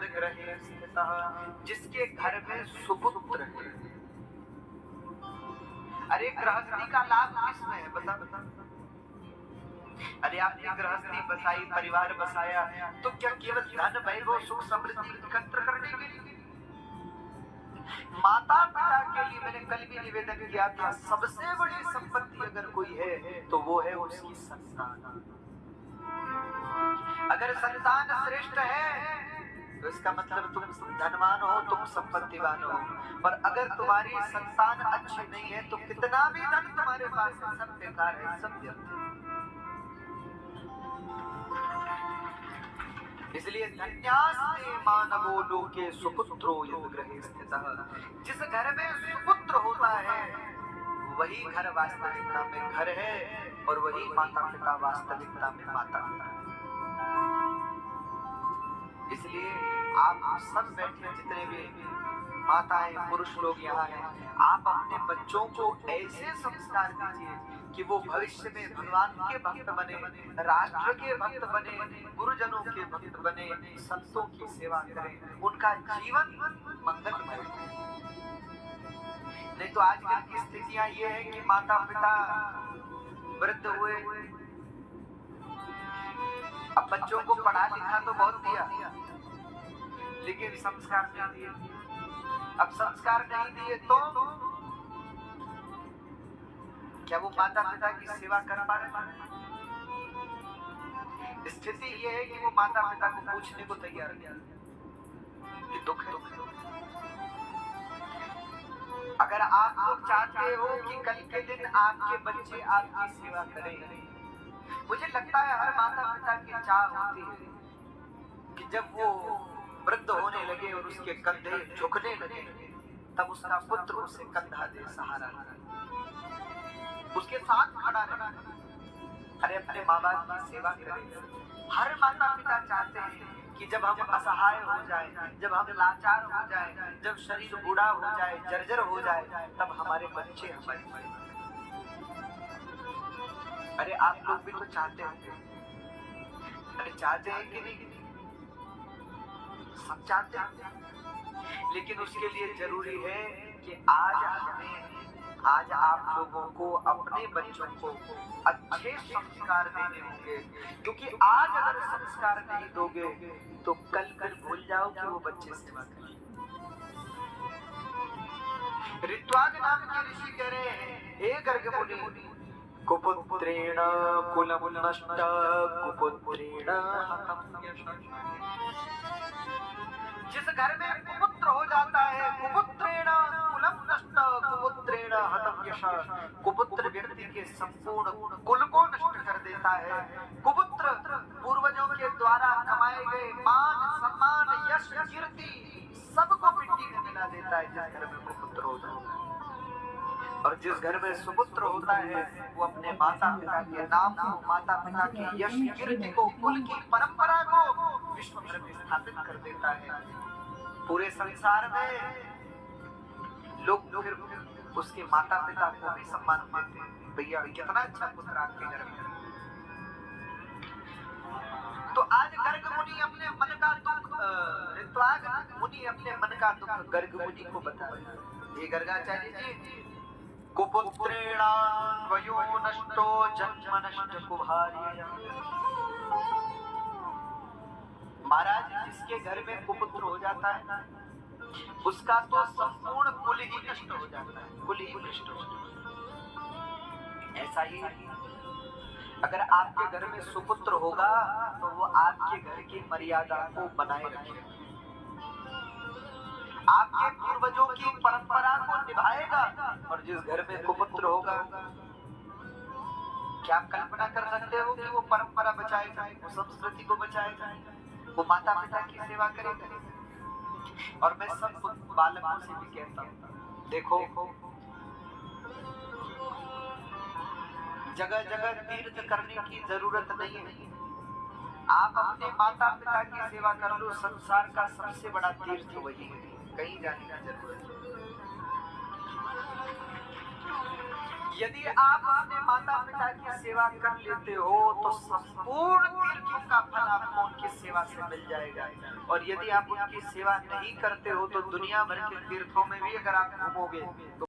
यदग्रहे स्थितः, जिसके घर में सुपुत्र है। अरे गृहस्थी का लाभ किसमें है बता बता। अरे आपने गृहस्थी बसाई, परिवार बसाया, तो क्या केवल धन वैभव सुख समृद्धि एकत्र करने के लिए? माता पिता के लिए मैंने कल भी निवेदन किया था, सबसे बड़ी संपत्ति अगर कोई है तो वो है उसकी संतान। अगर संतान श्रेष्ठ है तो इसका मतलब तुम धनवान हो, तुम संपत्तिवान हो। और अगर तुम्हारी संतान अच्छी नहीं है तो कितना भी धन तुम्हारे पास है सब बेकार है, सब व्यर्थ है। इसलिए धन्यास्ते मानवो लोके सुपुत्रो यदग्रहे स्थितः, जिस घर में सुपुत्र होता है वही घर वास्तविकता में घर है, और वही माता पिता वास्तविकता में माता पिता। इसलिए आप सब बैठे जितने भी माताएं पुरुष लोग यहाँ हैं, आप अपने बच्चों को ऐसे संस्कार दीजिए कि वो भविष्य में भगवान के भक्त बने, राष्ट्र के भक्त बने, गुरुजनों के भक्त बने, संतों की सेवा करें, उनका जीवन मंगलमय हो। नहीं तो आजकल की स्थितियां ये है कि माता पिता वृद्ध हुए, अब बच्चों को पढ़ा लिखा तो बहुत दिया लेकिन संस्कार नहीं दिए। अब संस्कार नहीं दिए तो क्या वो माता पिता की सेवा कर पा रहे? स्थिति ये है कि वो माता पिता को पूछने को तैयार नहीं। ये दुख है। अगर आप लोग चाहते हो कि कल के दिन आपके बच्चे आपकी सेवा करें, मुझे लगता है हर माता पिता की चाह होती है कि जब वो वृद्ध होने लगे और उसके कंधे झुकने लगे तब उसका पुत्र उसे कंधा दे, सहारा उसके साथ खड़ा रहे। अरे अपने माँ बाप की सेवा करें। हर माता पिता चाहते हैं कि जब हम असहाय हो जाए, जब हम लाचार हो जाए, जब शरीर बूढ़ा हो जाए, जर्जर हो जाए, तब हमारे बच्चे हमारे। अरे आप लोग भी तो चाहते होंगे, अरे चाहते हैं कि नहीं? सब चाहते हैं, लेकिन उसके लिए जरूरी है कि आज आप लोगों को अपने बच्चों को अच्छे संस्कार देने होंगे, क्योंकि आज अगर संस्कार नहीं दोगे तो कल भूल जाओ कि वो बच्चे सेवा करें। ऋत्वाग नाम के ऋषि कह रहे हैं, हे गर्ग मुनि, कुपुत्रेण कुलम नष्ट कुपुत्रेण हतम यशः। जिस घर में कुपुत्र हो जाता है, कुपुत्रेण कुलम नष्ट कुपुत्रेण हतम यशः, कुपुत्र व्यक्ति के संपूर्ण कुल को नष्ट कर देता है। कुपुत्र पूर्वजों के द्वारा कमाए गए मान सम्मान यश कीर्ति सबको मिट्टी में मिला देता है जिस घर में कुपुत्र होता है। और जिस घर में सुपुत्र होता है वो अपने माता पिता के नाम को, माता पिता की यश कीर्ति को, कुल की परंपरा को विश्व भर में स्थापित कर देता है। पूरे संसार में लोग फिर उसके माता पिता को भी सम्मान देते हैं, भैया कितना अच्छा पुत्र आपके घर में। तो आज गर्ग मुनि अपने मन का दुख, ऋत्वाग मुनि अपने मन का दुख गर्ग मुनि को बताया। ये गर्गाचार्य जी, कुपुत्रेण वयो नष्टो जन्म नष्ट कुभार्य। महाराज जिसके घर में कुपुत्र हो जाता है उसका तो संपूर्ण कुल ही नष्ट हो जाता है, कुल ही नष्ट हो जाता है। ऐसा ही अगर आपके घर में सुपुत्र होगा तो वो आपके घर की मर्यादा को बनाए रखेगा, आपके पूर्वजों की परंपरा को निभाएगा। और जिस घर में कुपुत्र होगा, क्या आप कल्पना कर सकते हो कि वो परंपरा बचाएगा, वो संस्कृति को बचाएगा, वो माता पिता की सेवा करेगा। और मैं सब बालकों से भी कहता हूँ, देखो जगह जगह तीर्थ करने की जरूरत नहीं है। आप अपने माता पिता की सेवा कर लो, संसार का सबसे बड़ा तीर्थ वही है, कहीं जाने की जरूरत नहीं। यदि आप अपने माता पिता की सेवा कर लेते हो तो संपूर्ण तीर्थों का फल आपको उनकी सेवा से मिल जाएगा। और यदि आप उनकी सेवा नहीं करते हो तो दुनिया भर के तीर्थों में भी अगर आप घूमोगे तो